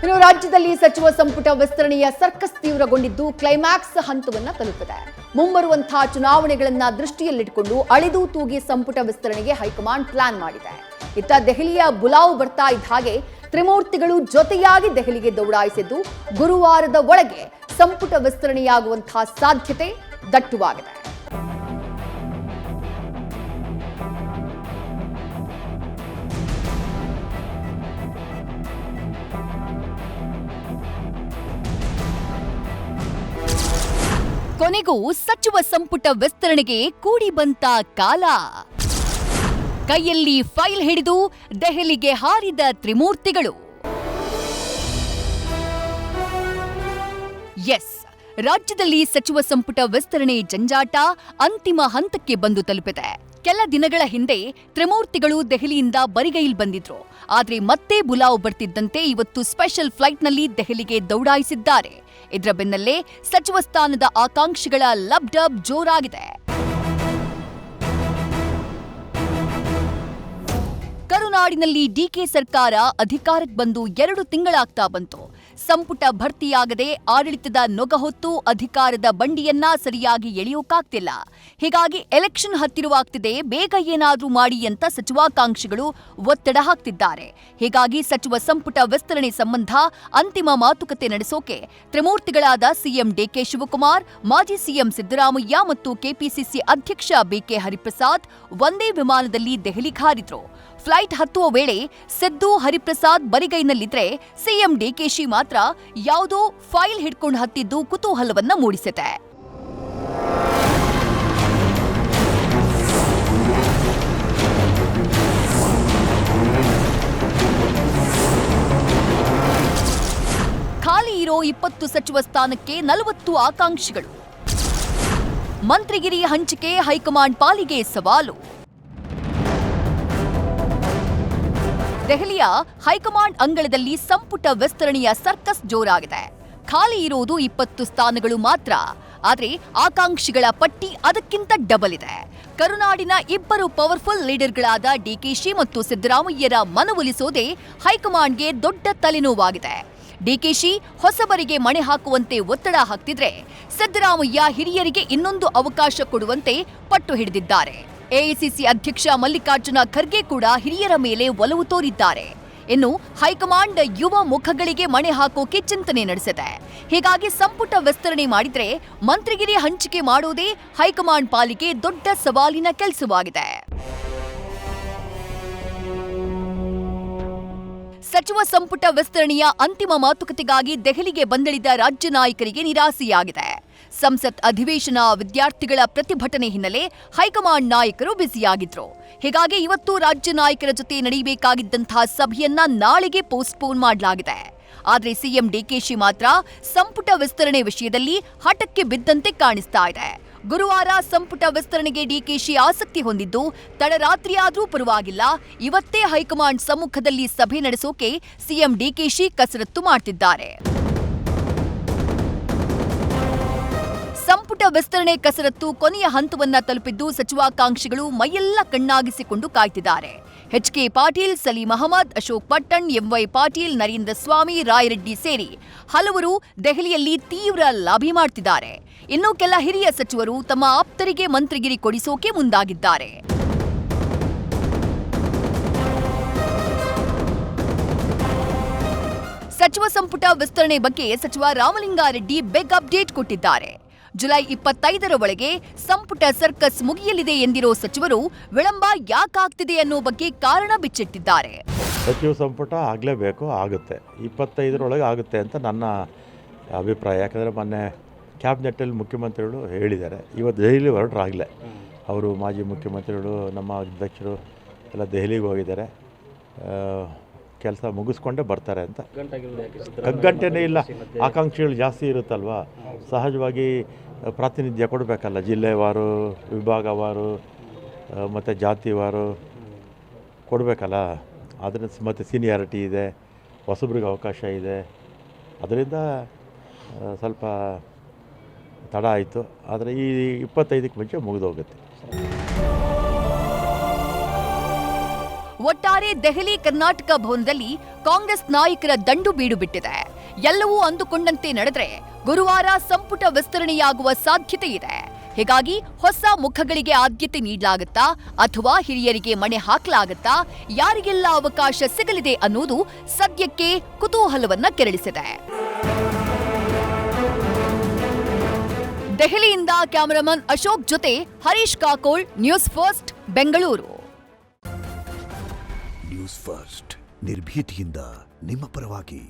ಇನ್ನು ರಾಜ್ಯದಲ್ಲಿ ಸಚಿವ ಸಂಪುಟ ವಿಸ್ತರಣೆಯ ಸರ್ಕಸ್ ತೀವ್ರಗೊಂಡಿದ್ದು ಕ್ಲೈಮ್ಯಾಕ್ಸ್ ಹಂತವನ್ನ ತಲುಪಿದೆ. ಮುಂಬರುವಂತಹ ಚುನಾವಣೆಗಳನ್ನ ದೃಷ್ಟಿಯಲ್ಲಿಟ್ಟುಕೊಂಡು ಅಳೆದು ತೂಗಿ ಸಂಪುಟ ವಿಸ್ತರಣೆಗೆ ಹೈಕಮಾಂಡ್ ಪ್ಲಾನ್ ಮಾಡಿದೆ. ಇತ್ತ ದೆಹಲಿಯ ಬುಲಾವ್ ಬರ್ತಾ ಇದ್ದ ಹಾಗೆ ತ್ರಿಮೂರ್ತಿಗಳು ಜೊತೆಯಾಗಿ ದೆಹಲಿಗೆ ದೌಡಾಯಿಸಿದ್ದು ಗುರುವಾರದ ಒಳಗೆ ಸಂಪುಟ ವಿಸ್ತರಣೆಯಾಗುವಂತಹ ಸಾಧ್ಯತೆ ದಟ್ಟವಾಗಿದೆ. ಕೊನೆಗೂ ಸಚಿವ ಸಂಪುಟ ವಿಸ್ತರಣೆಗೆ ಕೂಡಿ ಬಂತ ಕಾಲ. ಕೈಯಲ್ಲಿ ಫೈಲ್ ಹಿಡಿದು ದೆಹಲಿಗೆ ಹಾರಿದ ತ್ರಿಮೂರ್ತಿಗಳು. ಎಸ್, ರಾಜ್ಯದಲ್ಲಿ ಸಚಿವ ಸಂಪುಟ ವಿಸ್ತರಣೆ ಜಂಜಾಟ ಅಂತಿಮ ಹಂತಕ್ಕೆ ಬಂದು ತಲುಪಿದೆ. ಕೆಲ ದಿನಗಳ ಹಿಂದೆ ತ್ರಿಮೂರ್ತಿಗಳು ದೆಹಲಿಯಿಂದ ಬರಿಗೈಲ್ ಬಂದಿದ್ರು. ಆದ್ರೆ ಮತ್ತೆ ಬುಲಾವ್ ಬರ್ತಿದ್ದಂತೆ ಇವತ್ತು ಸ್ಪೆಷಲ್ ಫ್ಲೈಟ್ನಲ್ಲಿ ದೆಹಲಿಗೆ ದೌಡಾಯಿಸಿದ್ದಾರೆ. ಇದರ ಬೆನ್ನಲ್ಲೇ ಸಚಿವ ಸ್ಥಾನದ ಆಕಾಂಕ್ಷಿಗಳ ಲಬ್ ಡಬ್ ಜೋರಾಗಿದೆ. ಕರುನಾಡಿನಲ್ಲಿ ಡಿಕೆ ಸರ್ಕಾರ ಅಧಿಕಾರಕ್ಕೆ ಬಂದು 2 ತಿಂಗಳಾಗ್ತಾ ಬಂತು. ಸಂಪುಟ ಭರ್ತಿಯಾಗದೆ ಆಡಳಿತದ ನೊಗ ಹೊತ್ತು ಅಧಿಕಾರದ ಬಂಡಿಯನ್ನ ಸರಿಯಾಗಿ ಎಳೆಯೋಕಾಗ್ತಿಲ್ಲ. ಹೀಗಾಗಿ ಎಲೆಕ್ಷನ್ ಹತ್ತಿರವಾಗ್ತಿದೆ, ಬೇಗ ಏನಾದ್ರೂ ಮಾಡಿ ಅಂತ ಸಚಿವಾಕಾಂಕ್ಷಿಗಳು ಒತ್ತಡ ಹಾಕ್ತಿದ್ದಾರೆ. ಹೀಗಾಗಿ ಸಚಿವ ಸಂಪುಟ ವಿಸ್ತರಣೆ ಸಂಬಂಧ ಅಂತಿಮ ಮಾತುಕತೆ ನಡೆಸೋಕೆ ತ್ರಿಮೂರ್ತಿಗಳಾದ ಸಿಎಂ ಡಿಕೆ ಶಿವಕುಮಾರ್, ಮಾಜಿ ಸಿಎಂ ಸಿದ್ದರಾಮಯ್ಯ ಮತ್ತು ಕೆಪಿಸಿಸಿ ಅಧ್ಯಕ್ಷ ಬಿಕೆ ಹರಿಪ್ರಸಾದ್ ಒಂದೇ ವಿಮಾನದಲ್ಲಿ ದೆಹಲಿಗೆ ಹಾರಿದ್ರು. ಫ್ಲೈಟ್ ಹತ್ತುವ ವೇಳೆ ಸಿದ್ದು ಹರಿಪ್ರಸಾದ್ ಬರಿಗೈನಲ್ಲಿದ್ರೆ ಸಿಎಂ ಡಿಕೆಶಿ ಮಾತ್ರ ಯಾವುದೋ ಫೈಲ್ ಹಿಡ್ಕೊಂಡು ಹತ್ತಿದ್ದು ಕುತೂಹಲವನ್ನ ಮೂಡಿಸಿದೆ. ಖಾಲಿ ಇರೋ 20 ಸಚಿವ ಸ್ಥಾನಕ್ಕೆ 40 ಆಕಾಂಕ್ಷಿಗಳು. ಮಂತ್ರಿಗಿರಿ ಹಂಚಿಕೆ ಹೈಕಮಾಂಡ್ ಪಾಲಿಗೆ ಸವಾಲು. ದೆಹಲಿಯ ಹೈಕಮಾಂಡ್ ಅಂಗಳದಲ್ಲಿ ಸಂಪುಟ ವಿಸ್ತರಣೆಯ ಸರ್ಕಸ್ ಜೋರಾಗಿದೆ. ಖಾಲಿ ಇರೋದು 20 ಸ್ಥಾನಗಳು ಮಾತ್ರ. ಆದ್ರೆ ಆಕಾಂಕ್ಷಿಗಳ ಪಟ್ಟಿ ಅದಕ್ಕಿಂತ ಡಬಲ್ ಇದೆ. ಕರುನಾಡಿನ 2 ಪವರ್ಫುಲ್ ಲೀಡರ್ಗಳಾದ ಡಿಕೆಶಿ ಮತ್ತು ಸಿದ್ದರಾಮಯ್ಯರ ಮನವೊಲಿಸೋದೇ ಹೈಕಮಾಂಡ್ಗೆ ದೊಡ್ಡ ತಲೆನೋವಾಗಿದೆ. ಡಿಕೆಶಿ ಹೊಸಬರಿಗೆ ಮಣೆ ಹಾಕುವಂತೆ ಒತ್ತಡ ಹಾಕ್ತಿದ್ರೆ, ಸಿದ್ದರಾಮಯ್ಯ ಹಿರಿಯರಿಗೆ ಇನ್ನೊಂದು ಅವಕಾಶ ಕೊಡುವಂತೆ ಪಟ್ಟು ಹಿಡಿದಿದ್ದಾರೆ. ಎಐಸಿಸಿ ಅಧ್ಯಕ್ಷ ಮಲ್ಲಿಕಾರ್ಜುನ ಖರ್ಗೆ ಕೂಡ ಹಿರಿಯರ ಮೇಲೆ ಒಲವು ತೋರಿದ್ದಾರೆ. ಇನ್ನು ಹೈಕಮಾಂಡ್ ಯುವ ಮುಖಗಳಿಗೆ ಮಣೆ ಹಾಕೋಕೆ ಚಿಂತನೆ ನಡೆಸಿದೆ. ಹೀಗಾಗಿ ಸಂಪುಟ ವಿಸ್ತರಣೆ ಮಾಡಿದ್ರೆ ಮಂತ್ರಿಗಿರಿ ಹಂಚಿಕೆ ಮಾಡೋದೇ ಹೈಕಮಾಂಡ್ ಪಾಲಿಗೆ ದೊಡ್ಡ ಸವಾಲಿನ ಕೆಲಸವಾಗಿದೆ. ಸಚಿವ ಸಂಪುಟ ವಿಸ್ತರಣೆಯ ಅಂತಿಮ ಮಾತುಕತೆಗಾಗಿ ದೆಹಲಿಗೆ ಬಂದಿಳಿದ ರಾಜ್ಯ ನಾಯಕರಿಗೆ ನಿರಾಸೆಯಾಗಿದೆ. ಸಂಸತ್ ಅಧಿವೇಶನ, ವಿದ್ಯಾರ್ಥಿಗಳ ಪ್ರತಿಭಟನೆ ಹಿನ್ನೆಲೆ ಹೈಕಮಾಂಡ್ ನಾಯಕರು ಬ್ಯುಸಿಯಾಗಿದ್ರು. ಹೀಗಾಗಿ ಇವತ್ತು ರಾಜ್ಯ ನಾಯಕರ ಜೊತೆ ನಡೆಯಬೇಕಾಗಿದ್ದಂತಹ ಸಭೆಯನ್ನ ನಾಳೆಗೆ ಪೋಸ್ಟ್ಪೋನ್ ಮಾಡಲಾಗಿದೆ. ಆದ್ರೆ ಸಿಎಂ ಡಿಕೆಶಿ ಮಾತ್ರ ಸಂಪುಟ ವಿಸ್ತರಣೆ ವಿಷಯದಲ್ಲಿ ಹಠಕ್ಕೆ ಬಿದ್ದಂತೆ ಕಾಣಿಸ್ತಾ ಇದೆ. ಗುರುವಾರ ಸಂಪುಟ ವಿಸ್ತರಣೆಗೆ ಡಿಕೆಶಿ ಆಸಕ್ತಿ ಹೊಂದಿದ್ದು, ತಡರಾತ್ರಿಯಾದ್ರೂ ಪರವಾಗಿಲ್ಲ, ಇವತ್ತೇ ಹೈಕಮಾಂಡ್ ಸಮ್ಮುಖದಲ್ಲಿ ಸಭೆ ನಡೆಸೋಕೆ ಸಿಎಂ ಡಿಕೆಶಿ ಕಸರತ್ತು ಮಾಡ್ತಿದ್ದಾರೆ. ಸಂಪುಟ ವಿಸ್ತರಣೆ ಕಸರತ್ತು ಕೊನೆಯ ಹಂತವನ್ನ ತಲುಪಿದ್ದು ಸಚಿವಾಕಾಂಕ್ಷಿಗಳು ಮೈಯೆಲ್ಲ ಕಣ್ಣಾಗಿಸಿಕೊಂಡು ಕಾಯ್ತಿದ್ದಾರೆ. ಎಚ್ಕೆ ಪಾಟೀಲ್, ಸಲೀಂ ಅಹಮದ್, ಅಶೋಕ್ ಪಟ್ಟಣ್, ಎಂವೈ ಪಾಟೀಲ್, ನರೇಂದ್ರ ಸ್ವಾಮಿ, ರಾಯರೆಡ್ಡಿ ಸೇರಿ ಹಲವರು ದೆಹಲಿಯಲ್ಲಿ ತೀವ್ರ ಲಾಬಿ ಮಾಡ್ತಿದ್ದಾರೆ. ಇನ್ನು ಕೆಲ ಹಿರಿಯ ಸಚಿವರು ತಮ್ಮ ಆಪ್ತರಿಗೆ ಮಂತ್ರಿಗಿರಿ ಕೊಡಿಸೋಕೆ ಮುಂದಾಗಿದ್ದಾರೆ. ಸಚಿವ ಸಂಪುಟ ವಿಸ್ತರಣೆ ಬಗ್ಗೆ ಸಚಿವ ರಾಮಲಿಂಗಾರೆಡ್ಡಿ ಬಿಗ್ ಅಪ್ಡೇಟ್ ಕೊಟ್ಟಿದ್ದಾರೆ. ಜುಲೈ 25ರ ಒಳಗೆ ಸಂಪುಟ ಸರ್ಕಸ್ ಮುಗಿಯಲಿದೆ ಎಂದಿರೋ ಸಚಿವರು ವಿಳಂಬ ಯಾಕಾಗ್ತಿದೆ ಅನ್ನೋ ಬಗ್ಗೆ ಕಾರಣ ಬಿಚ್ಚಿಟ್ಟಿದ್ದಾರೆ. ಸಚಿವ ಸಂಪುಟ ಆಗಲೇಬೇಕು, ಆಗುತ್ತೆ, 25ರೊಳಗೆ ಆಗುತ್ತೆ ಅಂತ ನನ್ನ ಅಭಿಪ್ರಾಯ. ಯಾಕಂದರೆ ಮೊನ್ನೆ ಕ್ಯಾಬಿನೆಟ್ಟಲ್ಲಿ ಮುಖ್ಯಮಂತ್ರಿಗಳು ಹೇಳಿದ್ದಾರೆ. ಇವತ್ತು ದೆಹಲಿ ಹೊರಟ್ರಾಗಲೇ ಅವರು ಮಾಜಿ ಮುಖ್ಯಮಂತ್ರಿಗಳು, ನಮ್ಮ ಅಧ್ಯಕ್ಷರು ಎಲ್ಲ ದೆಹಲಿಗೆ ಹೋಗಿದ್ದಾರೆ. ಕೆಲಸ ಮುಗಿಸ್ಕೊಂಡೇ ಬರ್ತಾರೆ ಅಂತ. ಕಗ್ಗಂಟೆನೇ ಇಲ್ಲ, ಆಕಾಂಕ್ಷಿಗಳು ಜಾಸ್ತಿ ಇರುತ್ತಲ್ವ, ಸಹಜವಾಗಿ ಪ್ರಾತಿನಿಧ್ಯ ಕೊಡಬೇಕಲ್ಲ, ಜಿಲ್ಲೆವಾರು, ವಿಭಾಗವಾರು ಮತ್ತು ಜಾತಿವಾರು ಕೊಡಬೇಕಲ್ಲ. ಅದರ ಮತ್ತು ಸೀನಿಯಾರಿಟಿ ಇದೆ, ಹೊಸಬ್ರಿಗೆ ಅವಕಾಶ ಇದೆ. ಅದರಿಂದ ಸ್ವಲ್ಪ ತಡ ಆಯಿತು. ಆದರೆ ಈ 25ಕ್ಕೆ ಮುಂಚೆ ಮುಗಿದೋಗುತ್ತೆ. ಒಟ್ಟಾರೆ ದೆಹಲಿ ಕರ್ನಾಟಕ ಭವನದಲ್ಲಿ ಕಾಂಗ್ರೆಸ್ ನಾಯಕರ ದಂಡು ಬೀಡು ಬಿಟ್ಟಿದೆ. ಎಲ್ಲವೂ ಅಂದುಕೊಂಡಂತೆ ನಡೆದ್ರೆ ಗುರುವಾರ ಸಂಪುಟ ವಿಸ್ತರಣೆಯಾಗುವ ಸಾಧ್ಯತೆ ಇದೆ. ಹೀಗಾಗಿ ಹೊಸ ಮುಖಗಳಿಗೆ ಆದ್ಯತೆ ನೀಡಲಾಗುತ್ತಾ ಅಥವಾ ಹಿರಿಯರಿಗೆ ಮಣೆ ಹಾಕಲಾಗುತ್ತಾ, ಯಾರಿಗೆಲ್ಲ ಅವಕಾಶ ಸಿಗಲಿದೆ ಅನ್ನೋದು ಸದ್ಯಕ್ಕೆ ಕುತೂಹಲವನ್ನ ಕೆರಳಿಸಿದೆ. ದೆಹಲಿಯಿಂದ ಕ್ಯಾಮರಾಮನ್ ಅಶೋಕ್ ಜೊತೆ Harish Kakol, news first, Bengaluru. News first ನಿರ್ಭೀತಿಯಿಂದ ನಿಮ್ಮ ಪರವಾಗಿ.